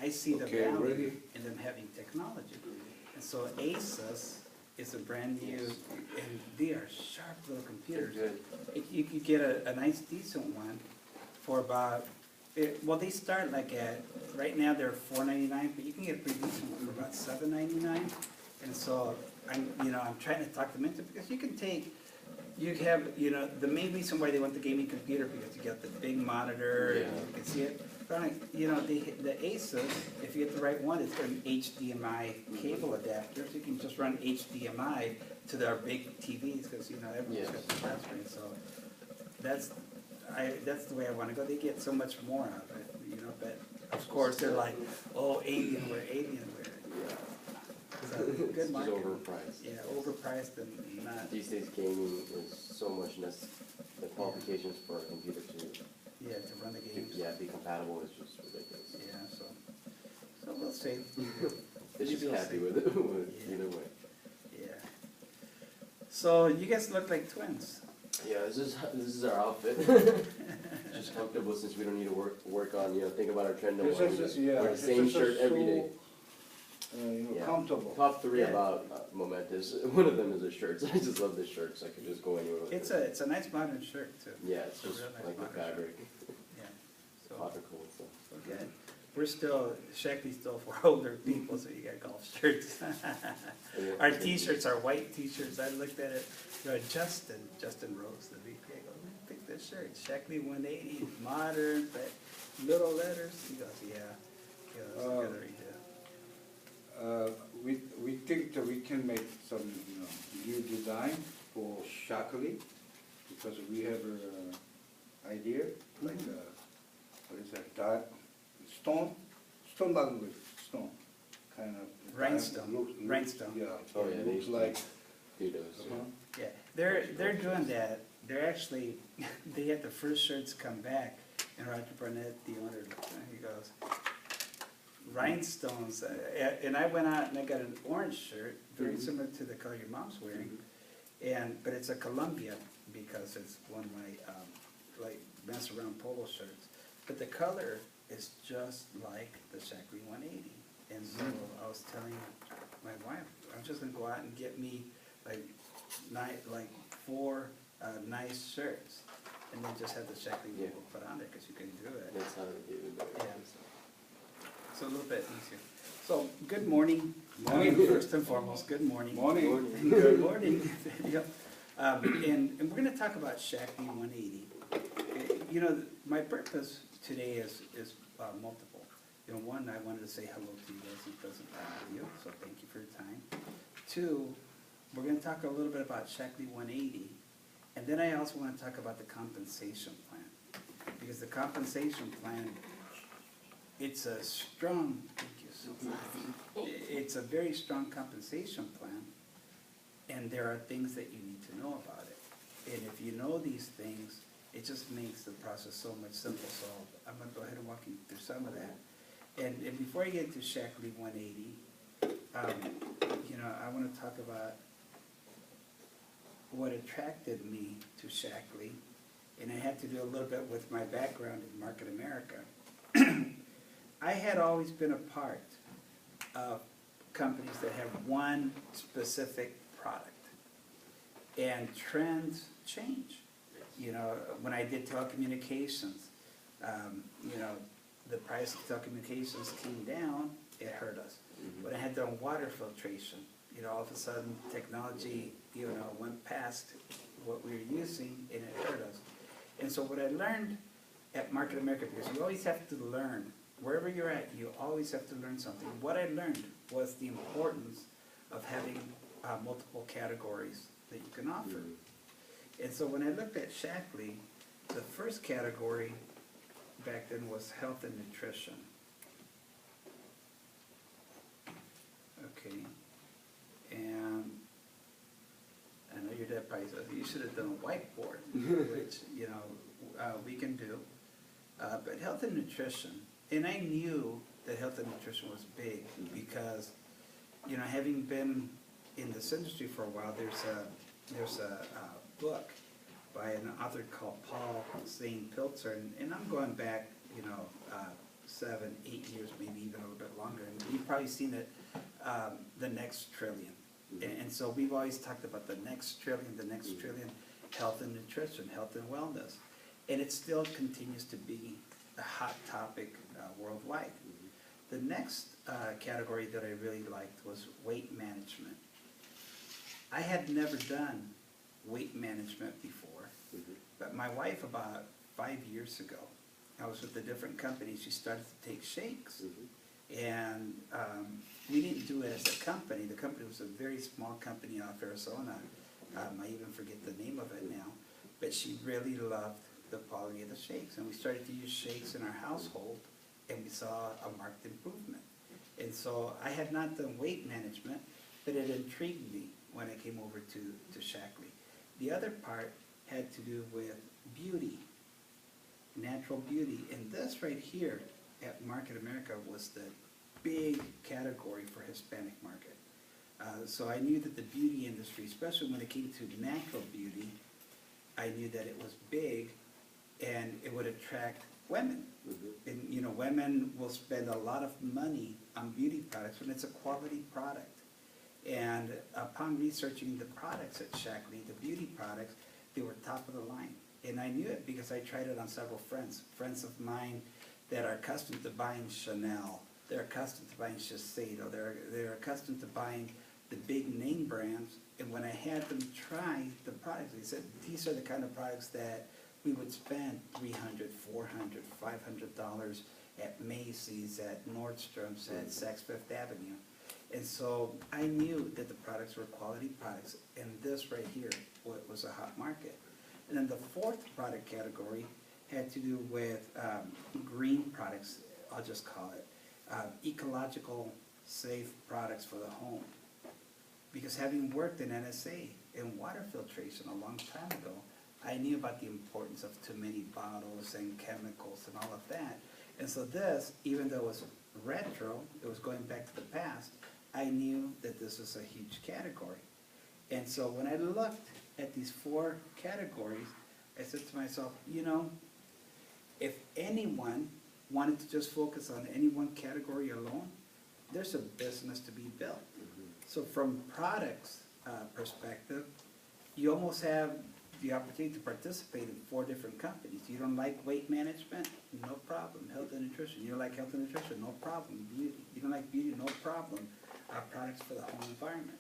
I see the Okay, value ready? in them having technology. And so Asus is a brand new, and they are sharp little computers. They're good. You could get a nice decent one for about, well, they start like at, right now they're $4.99, but you can get a pretty decent one for about $7.99. And so I'm trying to talk them into it, because you can take, you have, the main reason why they want the gaming computer, because you got the big monitor, and Yeah. you can see it. But the Asus, if you get the right one, it's got an HDMI cable adapter, so you can just run HDMI to their big TVs, because everyone's Yes. got the flat screen. So that's the way I want to go. They get so much more out of it, but of course they're like, oh, Alienware. Yeah. So, good It's market. overpriced. Yeah, overpriced and not, These days, gaming is so much the qualifications for a computer to run the games. be compatible is just ridiculous. Yeah, so we'll see. They should be We'll happy see. with it Yeah. either way. Yeah. So you guys look like twins. Yeah, this is our outfit. Just comfortable since we don't need to work on think about our trend no more. We just wear the same shirt every day. Yeah. Comfortable. Top three Yeah. about Momentous. One of them is the shirts. I just love the shirts. I could just go anywhere with It's it. a nice modern shirt too. Yeah, it's a just real nice like the modern shirt. fabric. Yeah. So Cotton cool stuff. good. We're still, Shackley's still for older people, so you got golf shirts. Our t-shirts are white t-shirts. I looked at it. Justin Rose, the VP. I go, pick this shirt. Shackley 180, modern, but little letters. He goes, yeah. He goes, good idea. We think that we can make some, new design for Shockley, because we have an idea, like, what is that, stone button with stone, kind of. Rhinestone. Rhinestone. Yeah, Oh, yeah, it they looks like, Do those. uh-huh. Yeah, they're doing that. They're actually, they had the first shirts come back, and Roger Barnett, the owner, he goes, rhinestones, and I went out and I got an orange shirt, very similar to the color your mom's wearing, but it's a Columbia, because it's one of my, like, mess around polo shirts. But the color is just like the Shackley 180. And so I was telling my wife, I'm just gonna go out and get me like 4 nice shirts, and then just have the Shackley logo put on there, because you can do it. That's how they do it. Yeah. So a little bit easier. So, good morning. Morning. First and foremost, good morning. Morning. Good morning. Yep. And we're gonna talk about Shackley 180. My purpose today is multiple. One, I wanted to say hello to you guys in pleasant video, so thank you for your time. 2, we're gonna talk a little bit about Shackley 180, and then I also wanna talk about the compensation plan. Because the compensation plan, it's a strong, thank you so much. It's a very strong compensation plan, and there are things that you need to know about it. And if you know these things, it just makes the process so much simpler. So I'm gonna go ahead and walk you through some of that. And before I get to Shackley 180, I wanna talk about what attracted me to Shackley, and it had to do a little bit with my background in Market America. I had always been a part of companies that have one specific product, and trends change. When I did telecommunications, the price of telecommunications came down, it hurt us. When I had done water filtration, all of a sudden technology, went past what we were using, and it hurt us. And so what I learned at Market America, because you always have to learn, wherever you're at, you always have to learn something. What I learned was the importance of having multiple categories that you can offer. And so when I looked at Shackley, the first category back then was health and nutrition. Okay. And I know your dad probably says, you should have done a whiteboard, which, we can do. But health and nutrition, and I knew that health and nutrition was big because, having been in this industry for a while, there's a book by an author called Paul Zane Pilzer, and I'm going back, 7, 8 years, maybe even a little bit longer. And you've probably seen it, the next trillion. And so we've always talked about the next trillion, health and nutrition, health and wellness. And it still continues to be a hot topic worldwide. The next category that I really liked was weight management. I had never done weight management before, but my wife about 5 years ago, I was with a different company, she started to take shakes. And we didn't do it as a company. The company was a very small company out of Arizona. I even forget the name of it now. But she really loved the quality of the shakes. And we started to use shakes in our household, and we saw a marked improvement. And so I had not done weight management, but it intrigued me when I came over to Shaklee. The other part had to do with beauty, natural beauty. And this right here at Market America was the big category for Hispanic market. So I knew that the beauty industry, especially when it came to natural beauty, I knew that it was big and it would attract women. And you know, women will spend a lot of money on beauty products when it's a quality product. And upon researching the products at Shaklee, the beauty products, they were top of the line. And I knew it because I tried it on several friends of mine that are accustomed to buying Chanel, they're accustomed to buying Shiseido, they're accustomed to buying the big name brands. And when I had them try the products, they said, these are the kind of products that we would spend $300, $400, $500 at Macy's, at Nordstrom's, at Saks Fifth Avenue. And so I knew that the products were quality products, and this right here was a hot market. And then the fourth product category had to do with green products, I'll just call it, ecological safe products for the home. Because having worked in NSA in water filtration a long time ago, I knew about the importance of too many bottles and chemicals and all of that. And so this, even though it was retro, it was going back to the past, I knew that this was a huge category. And so when I looked at these 4 categories, I said to myself, you know, if anyone wanted to just focus on any one category alone, there's a business to be built. So from products perspective, you almost have the opportunity to participate in 4 different companies. You don't like weight management? No problem. Health and nutrition. You don't like health and nutrition? No problem. Beauty. You don't like beauty? No problem. Products for the home environment.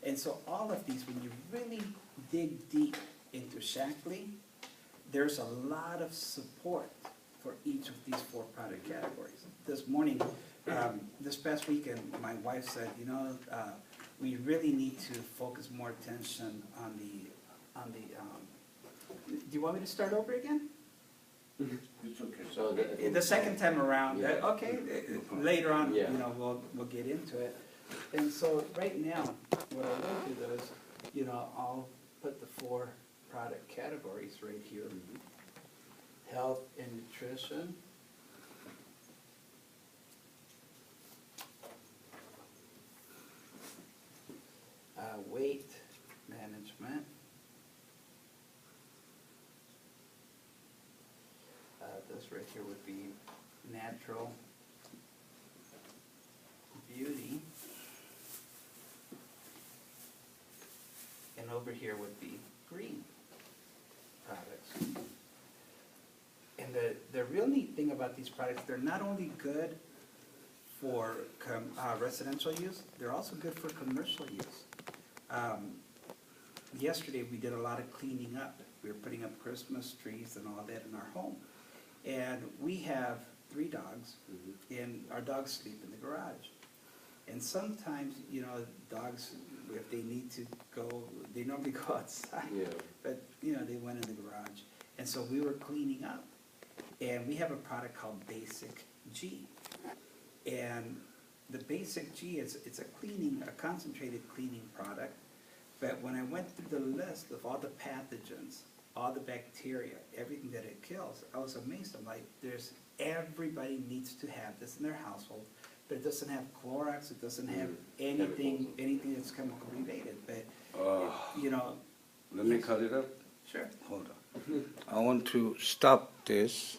And so all of these, when you really dig deep into Shaklee, there's a lot of support for each of these 4 product categories. This morning, this past weekend, my wife said, you know, we really need to focus more attention on the do you want me to start over again? It's okay. So The second time around, Yeah. okay, later on, Yeah. you know, we'll get into it. And so right now, what I will do is, you know, I'll put the 4 product categories right here. Health and nutrition. Weight management. This right here would be natural beauty. And over here would be green products. And the real neat thing about these products, they're not only good for residential use, they're also good for commercial use. Yesterday we did a lot of cleaning up. We were putting up Christmas trees and all that in our home. And we have 3 dogs, and our dogs sleep in the garage. And sometimes, you know, dogs, if they need to go, they normally go outside. Yeah. But, you know, they went in the garage. And so we were cleaning up. And we have a product called Basic G. And the Basic G it's a concentrated cleaning product. But when I went through the list of all the pathogens, all the bacteria, everything that it kills, I was amazed. I'm like, everybody needs to have this in their household, but it doesn't have Clorox, it doesn't have anything that's chemical related. But, you know. Let me cut it up. Sure. Hold on. I want to stop this.